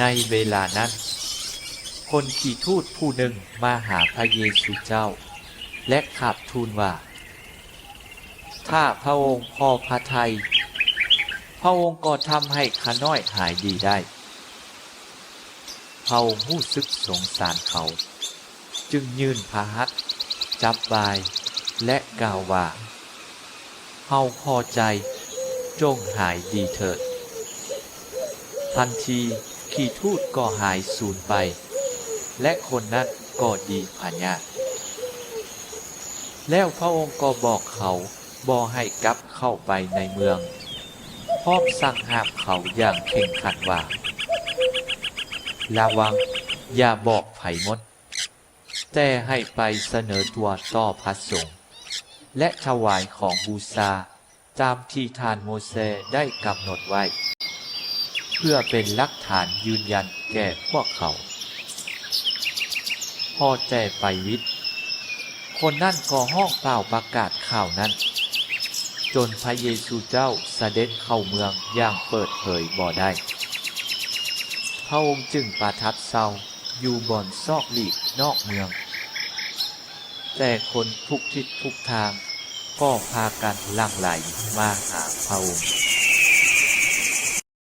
ในเวลานั้นคนขี่ทูตผู้หนึ่งมาหาพระเยซูเจ้าและกราบทูลว่าถ้าพระองค์พอพระทัยพระองค์ก็ทำให้ข้าน้อยหายดีได้พระองค์รู้สึกสงสารเขาจึงยื่นพระหัตถ์จับบายและกล่าวว่าเฮาพอใจจงหายดีเถิดทันทีขี่ทูตก็หายสูญไปและคนนั้นก็ดีพาญาแล้วพระองค์ก็บอกเขาบ่ให้กลับเข้าไปในเมืองพร้อมสั่งห้ามเขาอย่างเข่งขัดว่าระวังอย่าบอกไผหมดแต่ให้ไปเสนอตัวต่อพระสงฆ์และถวายของบูชาตามที่ท่านโมเสสได้กำหนดไว้เพื่อเป็นหลักฐานยืนยันแก่พวกเขาพอแต่ไปวิทย์คนนั่นก็ห้องเปล่าประกาศข่าวนั้นจนพระเยซูเจ้าเสด็จเข้าเมืองอย่างเปิดเผยบ่ได้พระองค์จึงประทับเศร้าอยู่บนซอกหลีกนอกเมืองแต่คนทุกทิศทุกทางก็พากันหลั่งไหลมาหาพระองค์